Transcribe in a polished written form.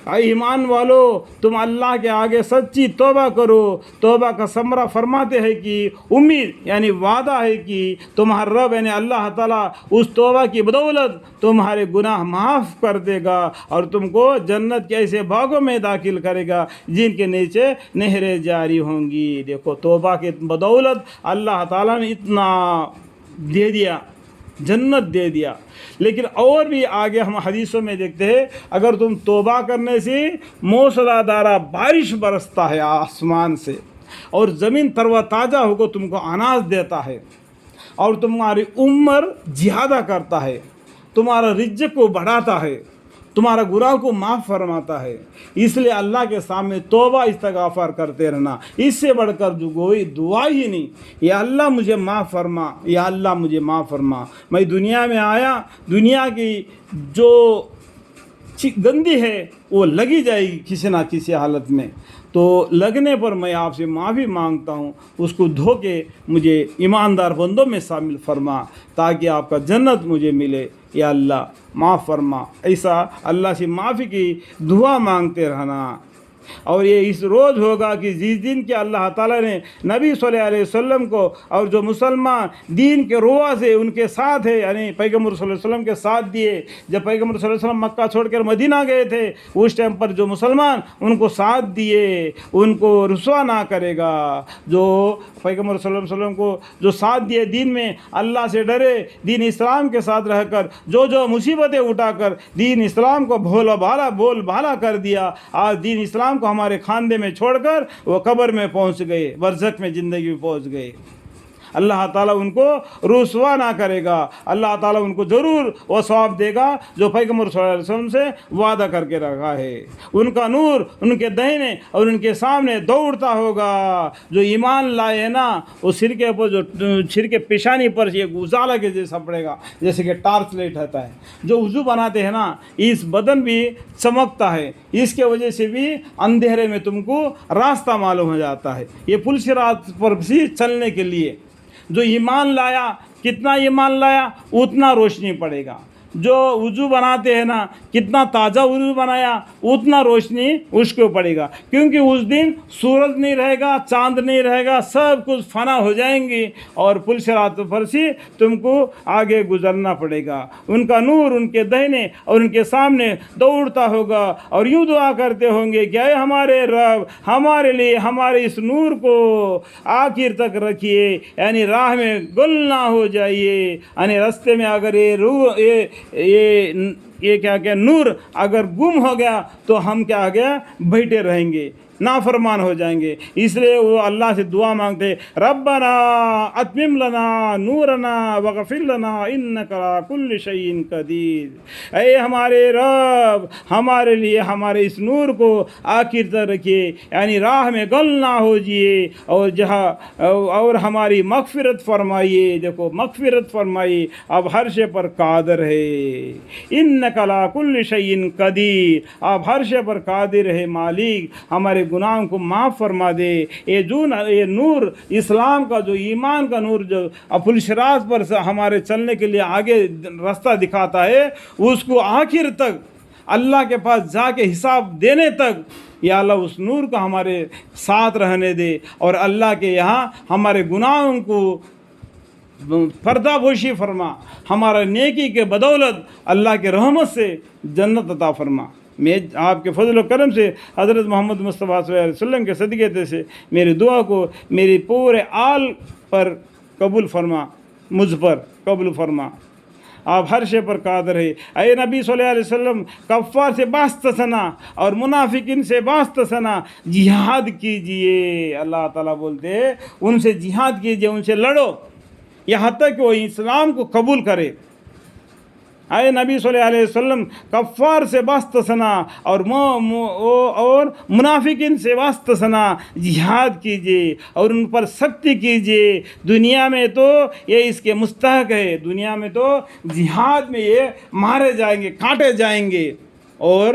اے ایمان والو تم اللہ کے آگے سچی توبہ کرو. توبہ کا ثمرہ فرماتے ہیں کہ امید یعنی وعدہ ہے کہ تمہارا رب یعنی اللہ تعالیٰ اس توبہ کی بدولت تمہارے گناہ معاف کر دے گا اور تم کو جنت کے ایسے باغوں میں داخل کرے گا جن کے نیچے نہریں جاری ہوں گی. دیکھو توبہ کی بدولت اللہ تعالیٰ نے اتنا دے دیا، جنت دے دیا. لیکن اور بھی آگے ہم حدیثوں میں دیکھتے ہیں اگر تم توبہ کرنے سے موسلا دھارا بارش برستا ہے آسمان سے اور زمین تر و تازہ ہو کو تم کو اناج دیتا ہے اور تمہاری عمر زیادہ کرتا ہے، تمہارا رزق کو بڑھاتا ہے، تمہارا گناہ کو معاف فرماتا ہے. اس لیے اللہ کے سامنے توبہ استغفار کرتے رہنا، اس سے بڑھ کر جو کوئی دعا ہی نہیں. یا اللہ مجھے معاف فرما، یا اللہ مجھے معاف فرما. میں دنیا میں آیا، دنیا کی جو گندی ہے وہ لگی جائے گی کسی نہ کسی حالت میں، تو لگنے پر میں آپ سے معافی مانگتا ہوں، اس کو دھو کے مجھے ایماندار بندوں میں شامل فرما تاکہ آپ کا جنت مجھے ملے. یا اللہ معاف فرما. ایسا اللہ سے معافی کی دعا مانگتے رہنا. اور یہ اس روز ہوگا کہ جس دن کے اللہ تعالیٰ نے نبی صلی اللہ علیہ وسلم کو اور جو مسلمان دین کے روا سے ان کے ساتھ ہے یعنی پیغمبر صلی اللہ علیہ وسلم کے ساتھ دیے. جب پیغمبر صلی اللہ علیہ وسلم مکہ چھوڑ کر مدینہ گئے تھے اس ٹائم پر جو مسلمان ان کو ساتھ دیے ان کو رسوا نہ کرے گا. جو پیغمبر صلی اللہ علیہ وسلم کو جو ساتھ دیے دین میں اللہ سے ڈرے، دین اسلام کے ساتھ رہ کر جو مصیبتیں اٹھا کر دین اسلام کو بول بھالا کر دیا، آج دین اسلام کو ہمارے خاندے میں چھوڑ کر وہ قبر میں پہنچ گئے، برزخ میں زندگی میں پہنچ گئے. اللہ تعالیٰ ان کو رسوا نہ کرے گا. اللہ تعالیٰ ان کو ضرور وہ ثواب دے گا جو پیغمبر صلی اللہ علیہ وسلم سے وعدہ کر کے رکھا ہے. ان کا نور ان کے دہنے اور ان کے سامنے دوڑتا ہوگا. جو ایمان لائے نا وہ سر کے پیشانی پر یہ اجالا کے جیسا پڑے گا، جیسے کہ ٹارچ لائٹ ہوتا ہے. جو وضو بناتے ہیں نا اس بدن بھی چمکتا ہے، اس کے وجہ سے بھی اندھیرے میں تم کو راستہ معلوم ہو جاتا ہے. یہ پل صراط پر بھی چلنے کے لیے جو ایمان لایا، کتنا ایمان لایا اتنا روشنی پڑے گا. جو وضو بناتے ہیں نا کتنا تازہ وضو بنایا اتنا روشنی اس کو پڑے گا، کیونکہ اس دن سورج نہیں رہے گا، چاند نہیں رہے گا، سب کچھ فنا ہو جائیں گی اور پل صراط پر سے تم کو آگے گزرنا پڑے گا. ان کا نور ان کے دہنے اور ان کے سامنے دوڑتا ہوگا اور یوں دعا کرتے ہوں گے کہ اے ہمارے رب ہمارے لیے ہمارے اس نور کو آخر تک رکھیے، یعنی راہ میں گل نہ ہو جائیے. یعنی راستے میں اگر یہ کیا نور اگر گم ہو گیا تو ہم کیا گیا بیٹھے رہیں گے، نافرمان ہو جائیں گے. اس لیے وہ اللہ سے دعا مانگتے ربنا اتمم لنا نورنا وغفر لنا انک علی کل شیء قدیر. اے ہمارے رب ہمارے لیے ہمارے اس نور کو آخر تک رکھیے، یعنی راہ میں گل نہ ہو جائے اور ہماری مغفرت فرمائیے. دیکھو مغفرت فرمائیے، اب ہر شے پر قادر ہے. انک علی کل شیء قدیر، اب ہر شے پر قادر ہے مالک، ہمارے گناہوں کو معاف فرما دے. یہ نور اسلام کا جو ایمان کا نور جو پل صراط پر ہمارے چلنے کے لیے آگے راستہ دکھاتا ہے اس کو آخر تک اللہ کے پاس جا کے حساب دینے تک یا اللہ اس نور کو ہمارے ساتھ رہنے دے اور اللہ کے یہاں ہمارے گناہوں کو پردہ پوشی فرما. ہمارا نیکی کے بدولت اللہ کے رحمت سے جنت عطا فرما. میں آپ کے فضل و کرم سے حضرت محمد مصطفیٰ صلی اللہ علیہ وسلم کے صدقے سے میری دعا کو میری پورے آل پر قبول فرما، مجھ پر قبول فرما. آپ ہر شے پر قادر ہے. اے نبی صلی اللہ علیہ وسلم کفار سے باستثنا اور منافقین سے باستثنا جہاد کیجئے. اللہ تعالیٰ بولتے ہیں ان سے جہاد کیجئے، ان سے لڑو یہاں تک کہ وہ اسلام کو قبول کرے. اے نبی صلی اللہ علیہ وسلم کفار سے باستثنا اور منافقین سے باستثنا جہاد کیجیے اور ان پر سختی کیجیے. دنیا میں تو یہ اس کے مستحق ہے، دنیا میں تو جہاد میں یہ مارے جائیں گے، کاٹے جائیں گے اور